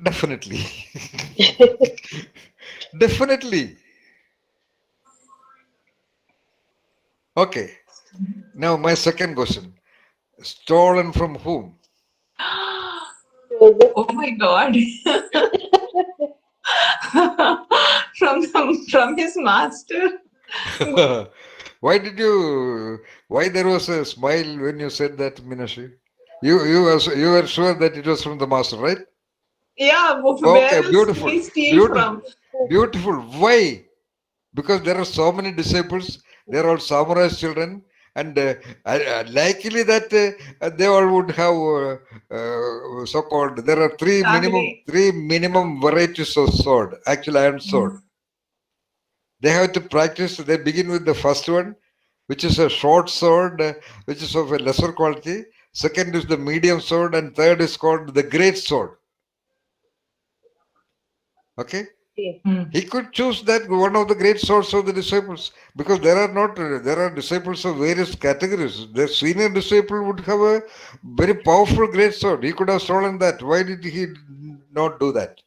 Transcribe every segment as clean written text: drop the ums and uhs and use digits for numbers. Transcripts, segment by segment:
Definitely. Definitely. Okay. Now my second question. Stolen from whom? Oh my God. From his master. Why did you? Why there was a smile when you said that, Minashi? You were sure that it was from the master, right? Yeah, Okay, where else did beautiful, he steal beautiful, from? beautiful. Why? Because there are so many disciples. They're all samurai children, and likely that they all would have so-called. There are Dagre. three minimum varieties of sword. Actually, iron sword. They have to practice. They begin with the first one, which is a short sword, which is of a lesser quality. Second is the medium sword, and third is called the great sword. Okay, Hmm. he could choose that one of the great swords of the disciples, because there are not there are disciples of various categories. The senior disciple would have a very powerful great sword. He could have stolen that. Why did he not do that?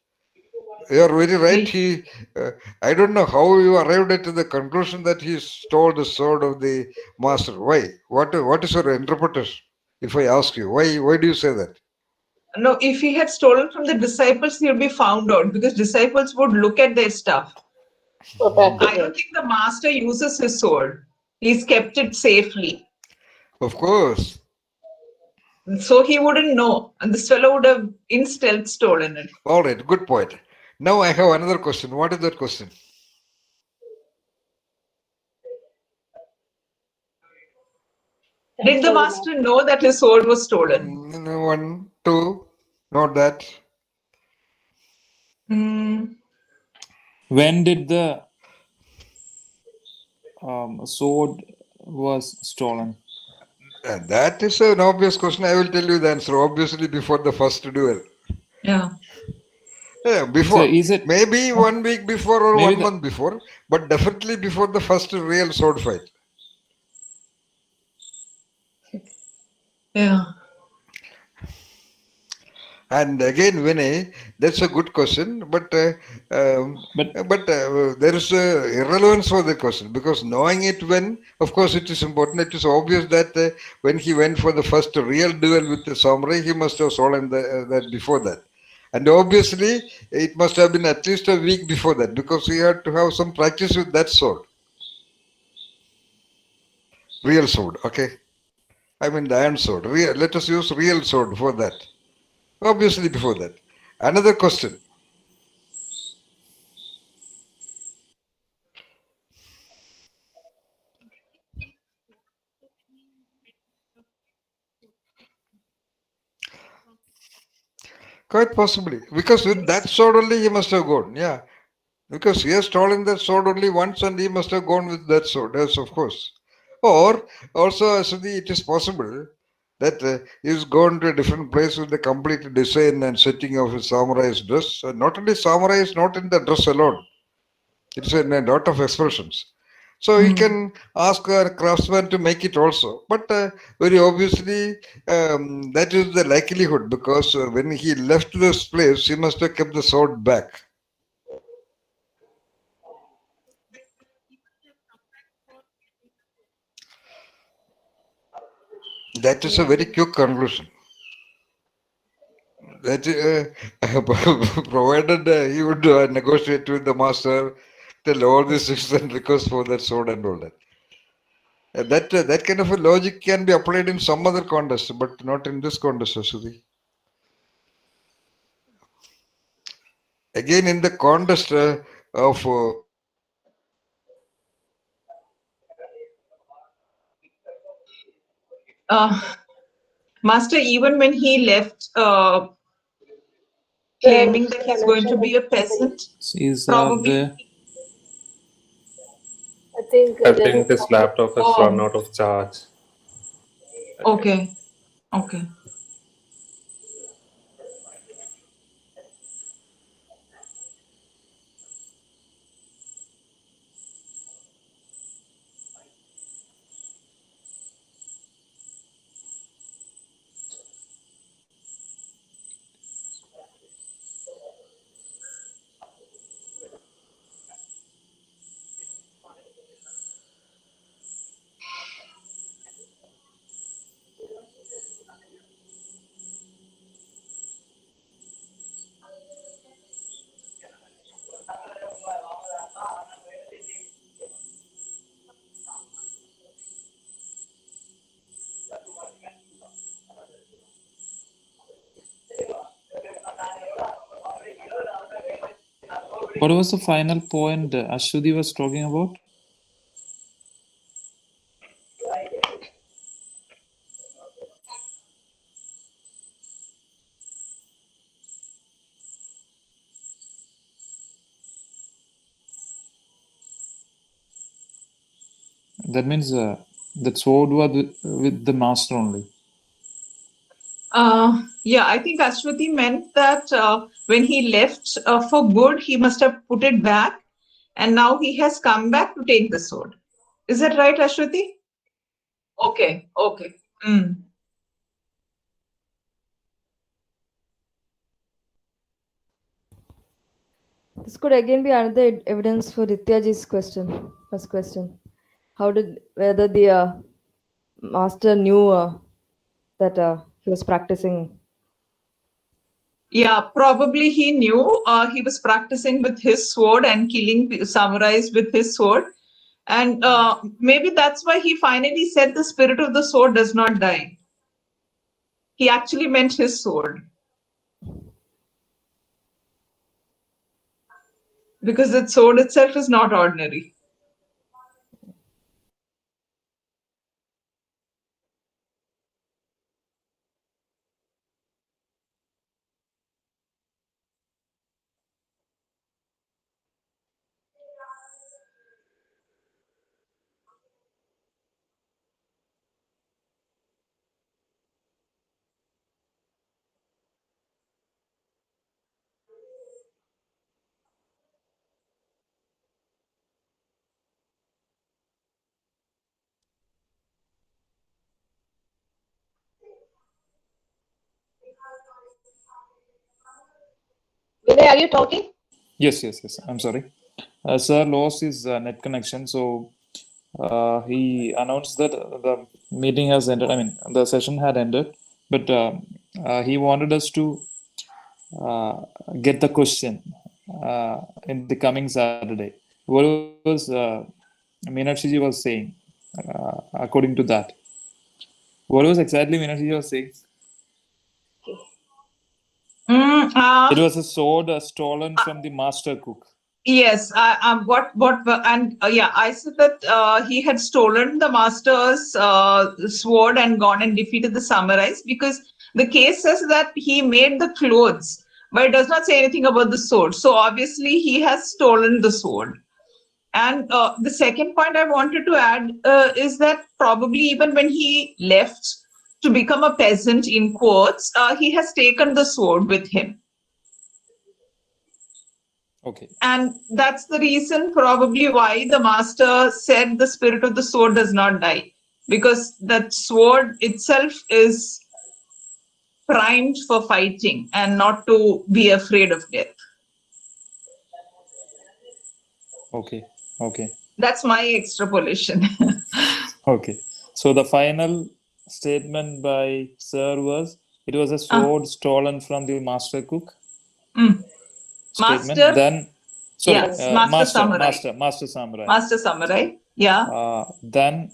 You are very right. He, He, I don't know how you arrived at the conclusion that he stole the sword of the master. Why? What is your interpretation? If I ask you, why do you say that? no, if he had stolen from the disciples, he would be found out because disciples would look at their stuff. I don't think the master uses his sword. He's kept it safely. Of course. So he wouldn't know. And this fellow would have in stealth stolen it. All right. Good point. Now I have another question. What is that question? Did the master know that his sword was stolen? One, two, not that. Hmm. When did the sword was stolen? That is an obvious question. I will tell you the answer. Obviously, before the first duel. Yeah. Yeah, So before. is it Maybe 1 week before or maybe 1 the month before, but definitely before the first real sword fight. Yeah. And again, Vinay, that's a good question, um, but there is irrelevance for the question, because knowing it when, of course, it is important. It is obvious that when he went for the first real duel with the samurai, he must have stolen that before that. And obviously, it must have been at least a week before that, because he had to have some practice with that sword, real sword. Okay, I mean the iron sword. Let us use real sword for that. Obviously, before that. Another question. Quite possibly. Because with that sword only he must have gone. Yeah. Because he has stolen that sword only once and he must have gone with that sword. Yes, of course. Or also, Asudi, it is possible that he's gone to a different place with the complete design and setting of his samurai's dress. Not only samurai is not in the dress alone, it's in a lot of expressions. So he Hmm. can ask a craftsman to make it also. But very obviously, that is the likelihood, because when he left this place, he must have kept the sword back. That is a very quick conclusion. That provided he would negotiate with the master, tell all this reason because for that sword and all that. That kind of a logic can be applied in some other contest, but not in this contest, Asudi. Again, in the contest of Uh, master, even when he left, claiming that he's going to be a peasant, is probably. the I think this laptop has run Oh, out of charge. okay. Okay. What was the final point Ashwati was talking about? That means the sword was with the master only. Yeah, I think Ashwati meant that when he left for good, he must have put it back, and now he has come back to take the sword. Is that right, Ashwati? Okay, okay. Mm. This could again be another evidence for Rityaji's question, first question. Whether the master knew that he was practicing? Yeah, probably he knew he was practicing with his sword and killing samurais with his sword. And maybe that's why he finally said the spirit of the sword does not die. He actually meant his sword. Because the sword itself is not ordinary. Vinay, are you talking? Yes. I'm sorry. Sir lost his net connection, so he announced that the meeting has ended. I mean, the session had ended, but he wanted us to get the question in the coming Saturday. What was Meenakshi was saying according to that? What was exactly Meenakshi was saying? It was a sword stolen from the master cook. Yes, I said that he had stolen the master's sword and gone and defeated the samurais because the case says that he made the clothes, but it does not say anything about the sword. So obviously he has stolen the sword. And the second point I wanted to add is that probably even when he left to become a peasant in quotes, he has taken the sword with him. Okay. And that's the reason probably why the master said the spirit of the sword does not die. Because that sword itself is primed for fighting and not to be afraid of death. Okay. That's my extrapolation. Okay. So the final statement by Sir was it was a sword stolen from the master cook. Statement. Master, Then, sorry, yes, master samurai. master samurai. Master samurai, yeah. Then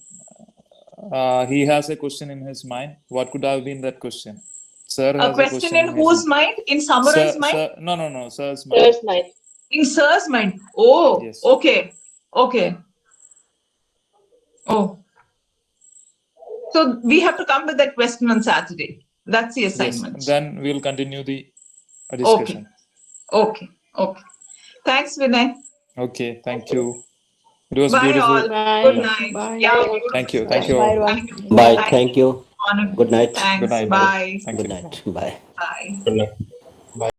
he has a question in his mind. What could have been that question? Sir has A question in whose mind? In samurai's mind? No, sir's mind. Sir's mind. In sir's mind. Oh, Yes. okay. Oh. So we have to come with that question on Saturday. That's the assignment. Yes. Then we'll continue the discussion. Okay. Thanks, Vinay. Okay. Thank you. It was Bye beautiful. all. Bye. Good night. Bye. Yeah. Thank you. Bye, all. everyone. Bye. Thank you. Honor. Good night. Thanks. Good night. Bye. Thank Good you. night. Bye. Bye. Good luck.